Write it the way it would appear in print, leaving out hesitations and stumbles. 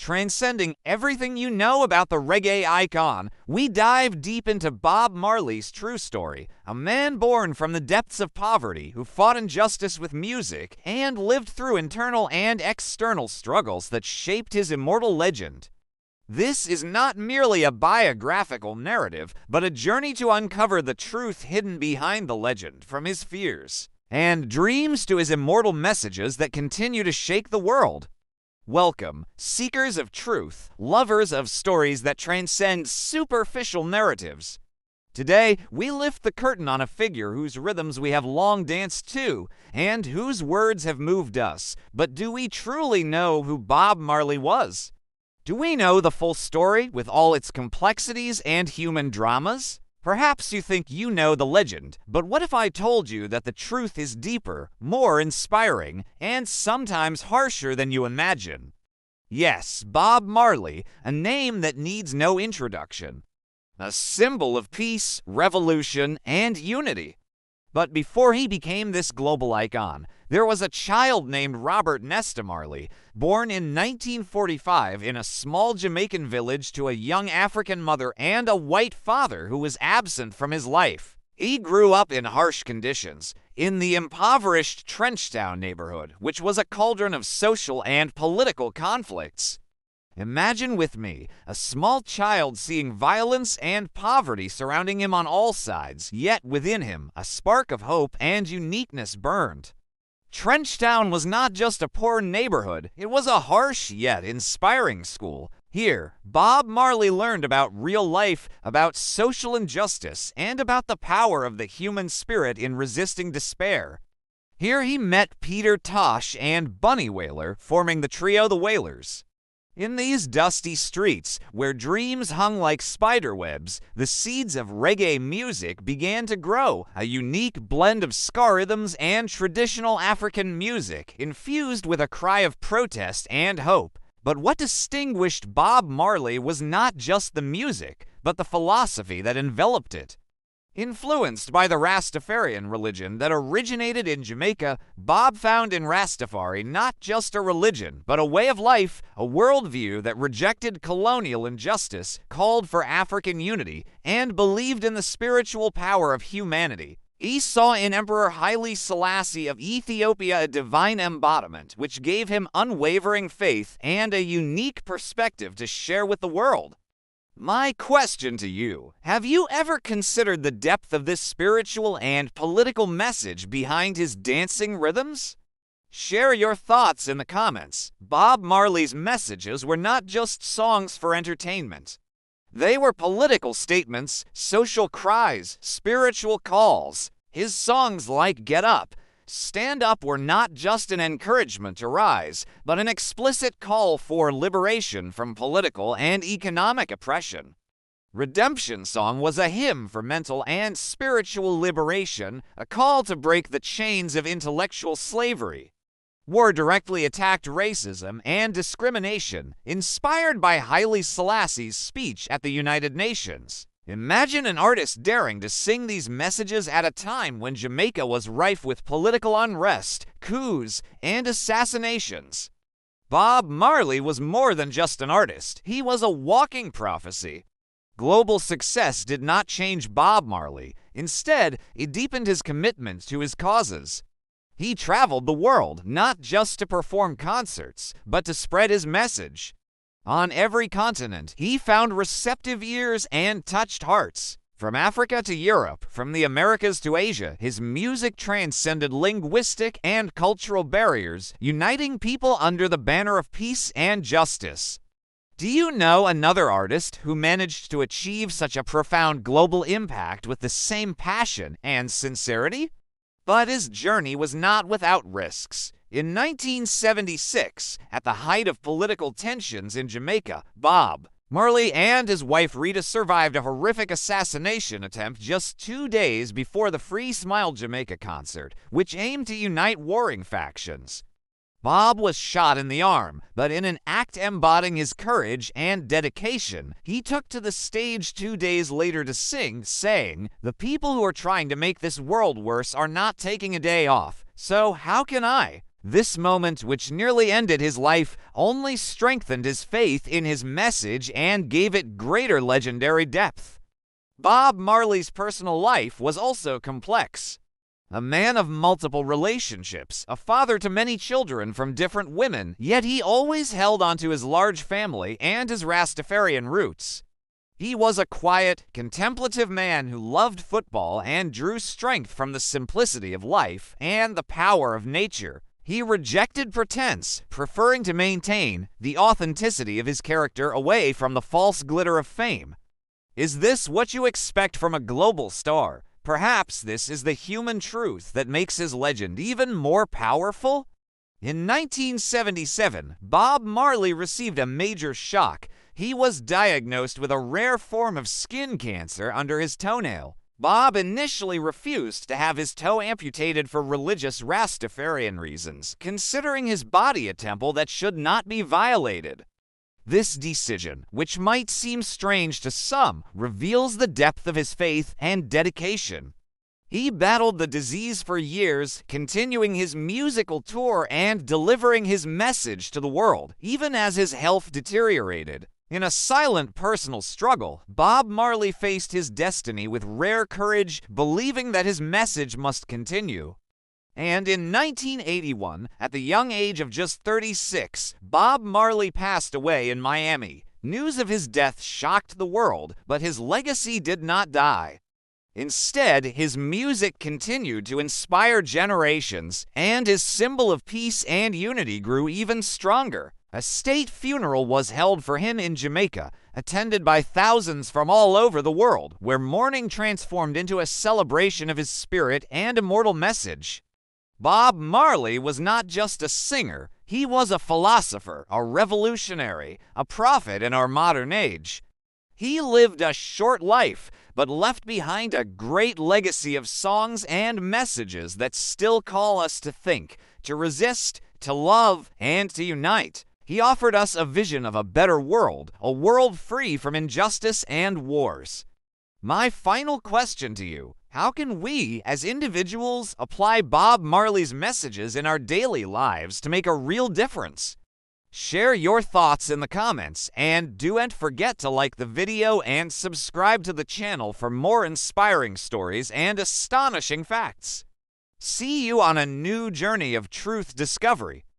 Transcending everything you know about the reggae icon, we dive deep into Bob Marley's true story, a man born from the depths of poverty who fought injustice with music and lived through internal and external struggles that shaped his immortal legend. This is not merely a biographical narrative, but a journey to uncover the truth hidden behind the legend, from his fears and dreams to his immortal messages that continue to shake the world. Welcome, seekers of truth, lovers of stories that transcend superficial narratives. Today, we lift the curtain on a figure whose rhythms we have long danced to, and whose words have moved us. But do we truly know who Bob Marley was? Do we know the full story, with all its complexities and human dramas? Perhaps you think you know the legend, but what if I told you that the truth is deeper, more inspiring, and sometimes harsher than you imagine? Yes, Bob Marley, a name that needs no introduction. A symbol of peace, revolution, and unity. But before he became this global icon, there was a child named Robert Nesta Marley, born in 1945 in a small Jamaican village to a young African mother and a white father who was absent from his life. He grew up in harsh conditions, in the impoverished Trenchtown neighborhood, which was a cauldron of social and political conflicts. Imagine with me a small child seeing violence and poverty surrounding him on all sides, yet within him a spark of hope and uniqueness burned. Trenchtown was not just a poor neighborhood, it was a harsh yet inspiring school. Here, Bob Marley learned about real life, about social injustice, and about the power of the human spirit in resisting despair. Here he met Peter Tosh and Bunny Wailer, forming the trio The Wailers. In these dusty streets, where dreams hung like spiderwebs, the seeds of reggae music began to grow, a unique blend of ska rhythms and traditional African music, infused with a cry of protest and hope. But what distinguished Bob Marley was not just the music, but the philosophy that enveloped it. Influenced by the Rastafarian religion that originated in Jamaica, Bob found in Rastafari not just a religion, but a way of life, a worldview that rejected colonial injustice, called for African unity, and believed in the spiritual power of humanity. He saw in Emperor Haile Selassie of Ethiopia a divine embodiment, which gave him unwavering faith and a unique perspective to share with the world. My question to you, have you ever considered the depth of this spiritual and political message behind his dancing rhythms? Share your thoughts in the comments. Bob Marley's messages were not just songs for entertainment. They were political statements, social cries, spiritual calls. His songs like Get Up, Stand Up were not just an encouragement to rise, but an explicit call for liberation from political and economic oppression. Redemption Song was a hymn for mental and spiritual liberation, a call to break the chains of intellectual slavery. War directly attacked racism and discrimination, inspired by Haile Selassie's speech at the United Nations. Imagine an artist daring to sing these messages at a time when Jamaica was rife with political unrest, coups, and assassinations. Bob Marley was more than just an artist. He was a walking prophecy. Global success did not change Bob Marley. Instead, it deepened his commitment to his causes. He traveled the world, not just to perform concerts, but to spread his message. On every continent, he found receptive ears and touched hearts. From Africa to Europe, from the Americas to Asia, his music transcended linguistic and cultural barriers, uniting people under the banner of peace and justice. Do you know another artist who managed to achieve such a profound global impact with the same passion and sincerity? But his journey was not without risks. In 1976, at the height of political tensions in Jamaica, Bob Marley and his wife Rita survived a horrific assassination attempt just 2 days before the Free Smile Jamaica concert, which aimed to unite warring factions. Bob was shot in the arm, but in an act embodying his courage and dedication, he took to the stage 2 days later to sing, saying, "The people who are trying to make this world worse are not taking a day off, so how can I? This moment, which nearly ended his life, only strengthened his faith in his message and gave it greater legendary depth. Bob Marley's personal life was also complex. A man of multiple relationships, a father to many children from different women, yet he always held onto his large family and his Rastafarian roots. He was a quiet, contemplative man who loved football and drew strength from the simplicity of life and the power of nature. He rejected pretense, preferring to maintain the authenticity of his character away from the false glitter of fame. Is this what you expect from a global star? Perhaps this is the human truth that makes his legend even more powerful? In 1977, Bob Marley received a major shock. He was diagnosed with a rare form of skin cancer under his toenail. Bob initially refused to have his toe amputated for religious Rastafarian reasons, considering his body a temple that should not be violated. This decision, which might seem strange to some, reveals the depth of his faith and dedication. He battled the disease for years, continuing his musical tour and delivering his message to the world, even as his health deteriorated. In a silent personal struggle, Bob Marley faced his destiny with rare courage, believing that his message must continue. And in 1981, at the young age of just 36, Bob Marley passed away in Miami. News of his death shocked the world, but his legacy did not die. Instead, his music continued to inspire generations, and his symbol of peace and unity grew even stronger. A state funeral was held for him in Jamaica, attended by thousands from all over the world, where mourning transformed into a celebration of his spirit and immortal message. Bob Marley was not just a singer, he was a philosopher, a revolutionary, a prophet in our modern age. He lived a short life, but left behind a great legacy of songs and messages that still call us to think, to resist, to love, and to unite. He offered us a vision of a better world, a world free from injustice and wars. My final question to you: how can we, as individuals, apply Bob Marley's messages in our daily lives to make a real difference? Share your thoughts in the comments, and don't forget to like the video and subscribe to the channel for more inspiring stories and astonishing facts. See you on a new journey of truth discovery.